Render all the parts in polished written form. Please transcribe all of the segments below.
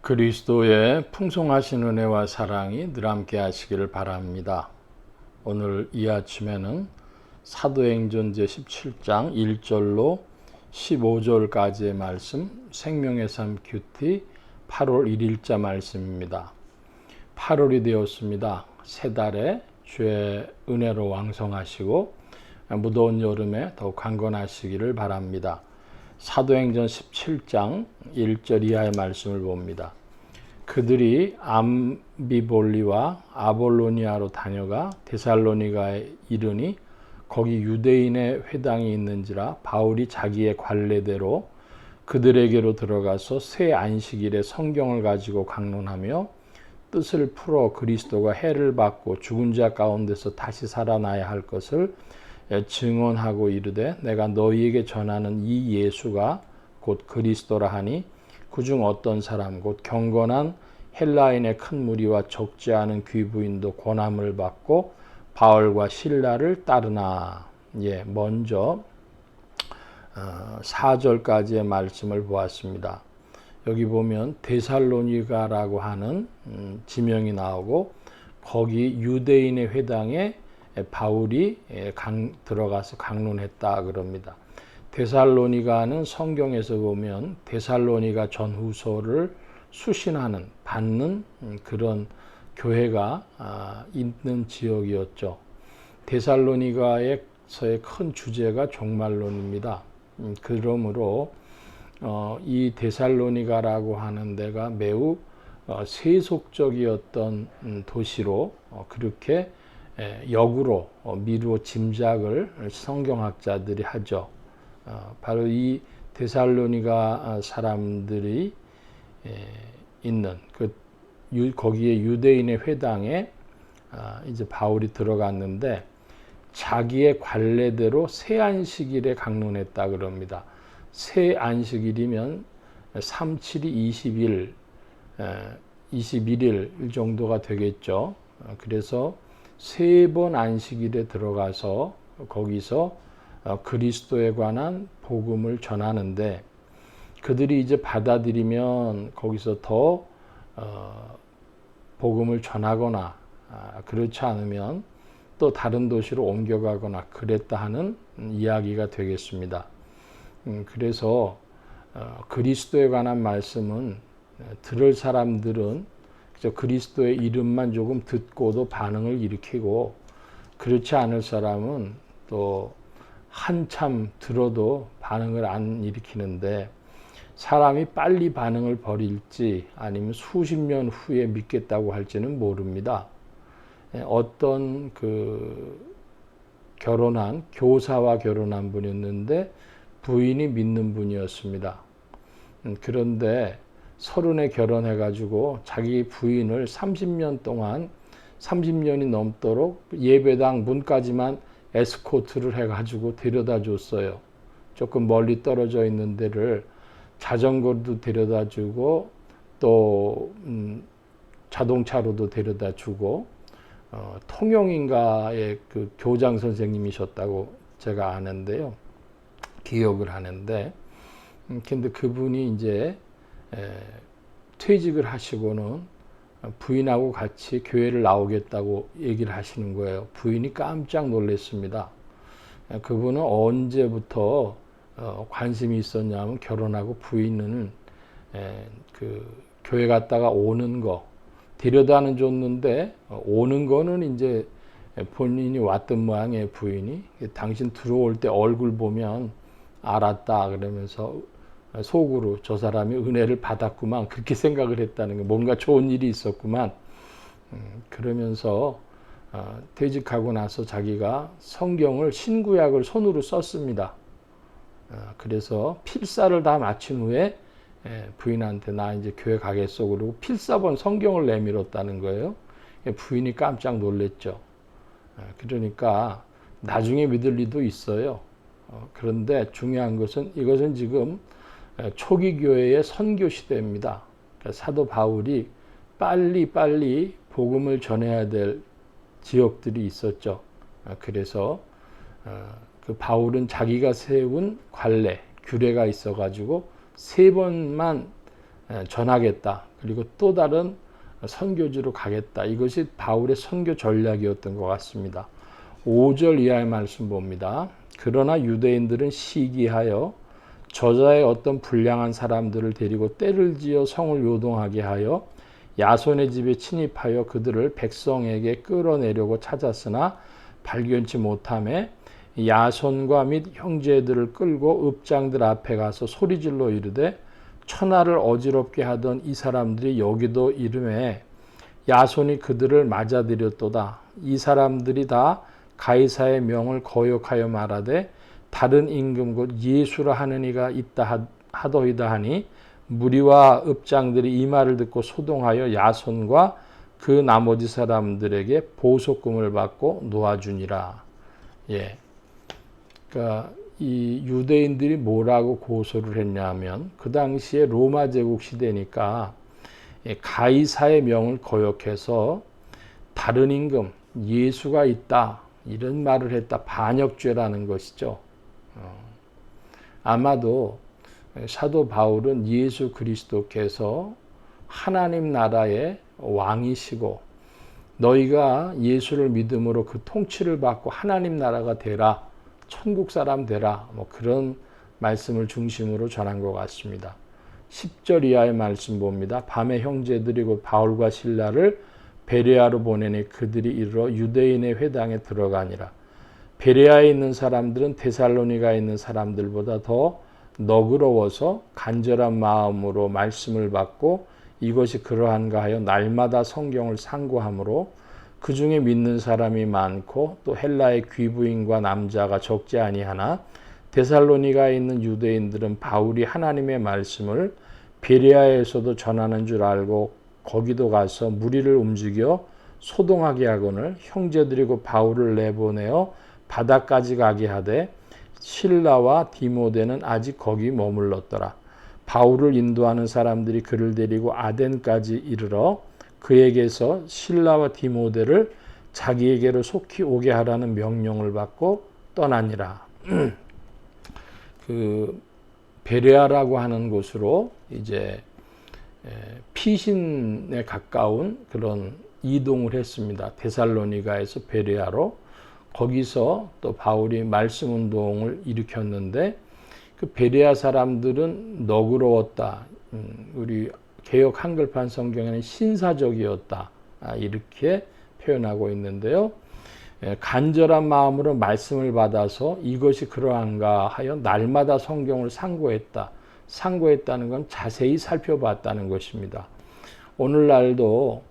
그리스도의 풍성하신 은혜와 사랑이 늘 함께 하시기를 바랍니다. 오늘 이 아침에는 사도행전 제17장 1절로 15절까지의 말씀, 생명의 삶 큐티 8월 1일자 말씀입니다. 8월이 되었습니다. 새 달에 주의 은혜로 왕성하시고 무더운 여름에 더욱 강건하시기를 바랍니다. 사도행전 17장 1절 이하의 말씀을 봅니다. 그들이 암비볼리와 아볼로니아로 다녀가 데살로니가에 이르니 거기 유대인의 회당이 있는지라 바울이 자기의 관례대로 그들에게로 들어가서 새 안식일에 성경을 가지고 강론하며 뜻을 풀어 그리스도가 해를 받고 죽은 자 가운데서 다시 살아나야 할 것을 증언하고 이르되 내가 너희에게 전하는 이 예수가 곧 그리스도라 하니 그중 어떤 사람 곧 경건한 헬라인의 큰 무리와 적지 않은 귀부인도 권함을 받고 바울과 실라를 따르나. 먼저 4절까지의 말씀을 보았습니다. 여기 보면 데살로니가라고 하는 지명이 나오고 거기 유대인의 회당에 바울이 들어가서 강론했다 그럽니다. 데살로니가는 성경에서 보면 데살로니가 전후서를 수신하는 받는 그런 교회가 있는 지역이었죠. 데살로니가에서의 큰 주제가 종말론입니다. 그러므로 이 데살로니가라고 하는 데가 매우 세속적이었던 도시로 그렇게 역으로 미루어 짐작을 성경학자들이 하죠. 바로 이 데살로니가 사람들이 있는 거기에 유대인의 회당에 이제 바울이 들어갔는데 자기의 관례대로 새 안식일에 강론했다 그럽니다. 새 안식일이면 3, 7이 20일, 21일 정도가 되겠죠. 그래서 세 번 안식일에 들어가서 거기서 그리스도에 관한 복음을 전하는데 그들이 이제 받아들이면 거기서 더 복음을 전하거나 그렇지 않으면 또 다른 도시로 옮겨가거나 그랬다 하는 이야기가 되겠습니다. 그래서 그리스도에 관한 말씀은 들을 사람들은 그리스도의 이름만 조금 듣고도 반응을 일으키고 그렇지 않을 사람은 또 한참 들어도 반응을 안 일으키는데 사람이 빨리 반응을 벌일지 아니면 수십 년 후에 믿겠다고 할지는 모릅니다. 어떤 교사와 결혼한 분이었는데 부인이 믿는 분이었습니다. 그런데 30에 결혼해가지고 자기 부인을 30년이 넘도록 예배당 문까지만 에스코트를 해가지고 데려다 줬어요. 조금 멀리 떨어져 있는 데를 자전거도 데려다 주고 또 자동차로도 데려다 주고 통영인가의 그 교장 선생님이셨다고 제가 아는데요. 기억을 하는데 근데 그분이 이제 퇴직을 하시고는 부인하고 같이 교회를 나오겠다고 얘기를 하시는 거예요. 부인이 깜짝 놀랐습니다. 그분은 언제부터 관심이 있었냐면 결혼하고 부인은 교회 갔다가 오는 거 데려다는 줬는데 오는 거는 이제 본인이 왔던 모양이에요. 부인이 당신 들어올 때 얼굴 보면 알았다 그러면서 속으로 저 사람이 은혜를 받았구만 그렇게 생각을 했다는 거 뭔가 좋은 일이 있었구만 그러면서 퇴직하고 나서 자기가 성경을 신구약을 손으로 썼습니다. 그래서 필사를 다 마친 후에 부인한테 나 이제 교회 가겠어 그러고 필사본 성경을 내밀었다는 거예요. 부인이 깜짝 놀랐죠. 그러니까 나중에 믿을 리도 있어요. 그런데 중요한 것은 이것은 지금 초기 교회의 선교 시대입니다. 사도 바울이 빨리 복음을 전해야 될 지역들이 있었죠. 그래서 그 바울은 자기가 세운 관례, 규례가 있어가지고 3번만 전하겠다. 그리고 또 다른 선교지로 가겠다. 이것이 바울의 선교 전략이었던 것 같습니다. 5절 이하의 말씀 봅니다. 그러나 유대인들은 시기하여 저자의 어떤 불량한 사람들을 데리고 때를 지어 성을 요동하게 하여 야손의 집에 침입하여 그들을 백성에게 끌어내려고 찾았으나 발견치 못하매 야손과 및 형제들을 끌고 읍장들 앞에 가서 소리질러 이르되 천하를 어지럽게 하던 이 사람들이 여기도 이름에 야손이 그들을 맞아들였도다. 이 사람들이 다 가이사의 명을 거역하여 말하되 다른 임금 곧 예수라 하는 이가 있다 하더이다 하니 무리와 읍장들이 이 말을 듣고 소동하여 야손과 그 나머지 사람들에게 보석금을 받고 놓아주니라. 예. 그러니까 이 유대인들이 뭐라고 고소를 했냐면 그 당시에 로마 제국 시대니까 가이사의 명을 거역해서 다른 임금 예수가 있다 이런 말을 했다. 반역죄라는 것이죠. 아마도 사도 바울은 예수 그리스도께서 하나님 나라의 왕이시고 너희가 예수를 믿음으로 그 통치를 받고 하나님 나라가 되라, 천국 사람 되라, 뭐 그런 말씀을 중심으로 전한 것 같습니다. 10절 이하의 말씀 봅니다. 밤에 형제들이 곧 바울과 실라를 베레아로 보내니 그들이 이르러 유대인의 회당에 들어가니라. 베레아에 있는 사람들은 데살로니가에 있는 사람들보다 더 너그러워서 간절한 마음으로 말씀을 받고 이것이 그러한가 하여 날마다 성경을 상고하므로 그 중에 믿는 사람이 많고 또 헬라의 귀부인과 남자가 적지 아니하나 데살로니가에 있는 유대인들은 바울이 하나님의 말씀을 베레아에서도 전하는 줄 알고 거기도 가서 무리를 움직여 소동하게 하거늘 형제들이고 바울을 내보내어 바다까지 가게 하되 실라와 디모데는 아직 거기 머물렀더라. 바울을 인도하는 사람들이 그를 데리고 아덴까지 이르러 그에게서 실라와 디모데를 자기에게로 속히 오게 하라는 명령을 받고 떠나니라. 그 베레아라고 하는 곳으로 이제 피신에 가까운 그런 이동을 했습니다. 데살로니가에서 베레아로. 거기서 또 바울이 말씀 운동을 일으켰는데 그 베레아 사람들은 너그러웠다. 우리 개역 한글판 성경에는 신사적이었다. 이렇게 표현하고 있는데요. 간절한 마음으로 말씀을 받아서 이것이 그러한가 하여 날마다 성경을 상고했다. 상고했다는 건 자세히 살펴봤다는 것입니다. 오늘날도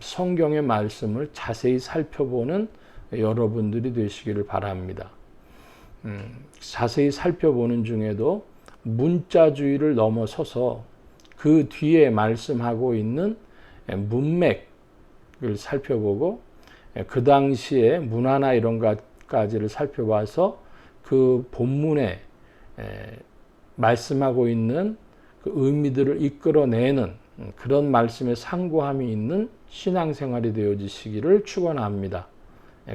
성경의 말씀을 자세히 살펴보는 여러분들이 되시기를 바랍니다. 자세히 살펴보는 중에도 문자주의를 넘어서서 그 뒤에 말씀하고 있는 문맥을 살펴보고 그 당시에 문화나 이런 것까지를 살펴봐서 그 본문에 말씀하고 있는 그 의미들을 이끌어내는 그런 말씀의 상고함이 있는 신앙생활이 되어지시기를 축원합니다.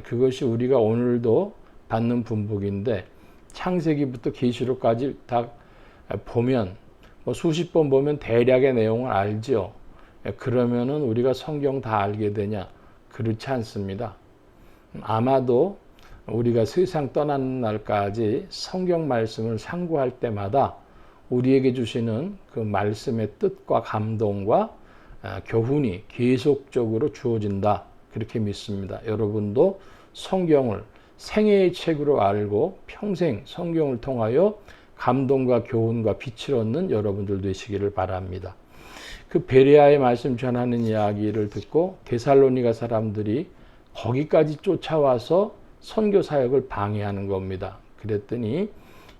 그것이 우리가 오늘도 받는 분복인데 창세기부터 계시록까지 다 보면 수십 번 보면 대략의 내용을 알죠. 그러면은 우리가 성경 다 알게 되냐? 그렇지 않습니다. 아마도 우리가 세상 떠나는 날까지 성경 말씀을 상고할 때마다 우리에게 주시는 그 말씀의 뜻과 감동과 교훈이 계속적으로 주어진다. 그렇게 믿습니다. 여러분도 성경을 생애의 책으로 알고 평생 성경을 통하여 감동과 교훈과 빛을 얻는 여러분들 되시기를 바랍니다. 그 베레아의 말씀 전하는 이야기를 듣고 데살로니가 사람들이 거기까지 쫓아와서 선교 사역을 방해하는 겁니다. 그랬더니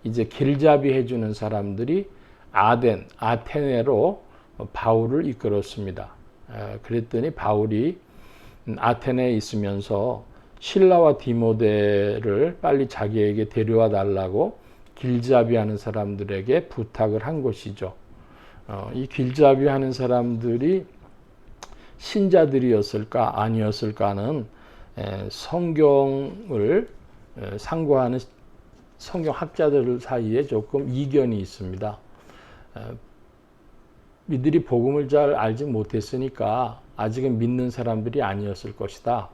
이제 길잡이 해주는 사람들이 아테네로 바울을 이끌었습니다. 그랬더니 바울이 아테네에 있으면서 실라와 디모데를 빨리 자기에게 데려와 달라고 길잡이하는 사람들에게 부탁을 한 것이죠. 이 길잡이하는 사람들이 신자들이었을까 아니었을까는 성경을 상고하는 성경학자들 사이에 조금 이견이 있습니다. 이들이 복음을 잘 알지 못했으니까 아직은 믿는 사람들이 아니었을 것이다.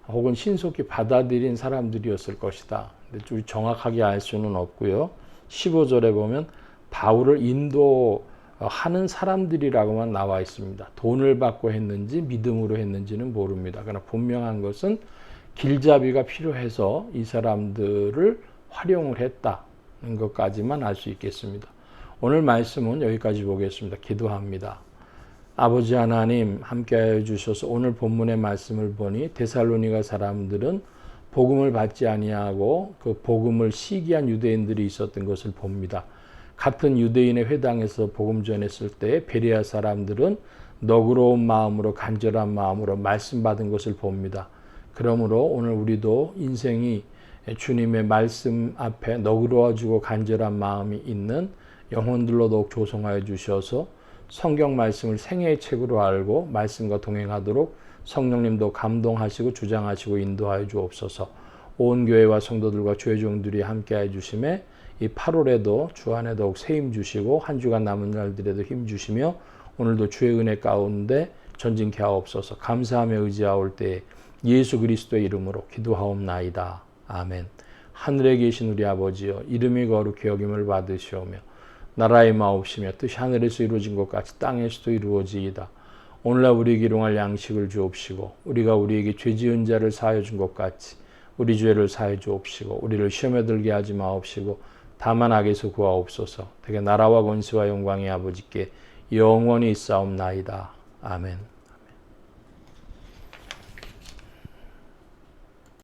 혹은 신속히 받아들인 사람들이었을 것이다. 근데 우리 정확하게 알 수는 없고요. 15절에 보면 바울을 인도하는 사람들이라고만 나와 있습니다. 돈을 받고 했는지 믿음으로 했는지는 모릅니다. 그러나 분명한 것은 길잡이가 필요해서 이 사람들을 활용을 했다는 것까지만 알 수 있겠습니다. 오늘 말씀은 여기까지 보겠습니다. 기도합니다. 아버지 하나님 함께하여 주셔서 오늘 본문의 말씀을 보니 데살로니가 사람들은 복음을 받지 아니하고 그 복음을 시기한 유대인들이 있었던 것을 봅니다. 같은 유대인의 회당에서 복음 전했을 때 베레아 사람들은 너그러운 마음으로 간절한 마음으로 말씀 받은 것을 봅니다. 그러므로 오늘 우리도 인생이 주님의 말씀 앞에 너그러워지고 간절한 마음이 있는 영혼들로 더욱 조성하여 주셔서 성경 말씀을 생애의 책으로 알고 말씀과 동행하도록 성령님도 감동하시고 주장하시고 인도하여 주옵소서. 온 교회와 성도들과 주의 종들이 함께하여 주심에 이 8월에도 주 안에 더욱 세임 주시고 한 주간 남은 날들에도 힘 주시며 오늘도 주의 은혜 가운데 전진케 하옵소서. 감사하며 의지하올 때에 예수 그리스도의 이름으로 기도하옵나이다. 아멘. 하늘에 계신 우리 아버지여 이름이 거룩히 여김을 받으시오며 나라의 마옵시며 뜻이 하늘에서 이루어진 것 같이 땅에서도 이루어지이다. 오늘날 우리에게 일용할 양식을 주옵시고 우리가 우리에게 죄 지은 자를 사하여 준 것 같이 우리 죄를 사하여 주옵시고 우리를 시험에 들게 하지 마옵시고 다만 악에서 구하옵소서. 되게 나라와 권세와 영광이 아버지께 영원히 있사옵나이다. 아멘.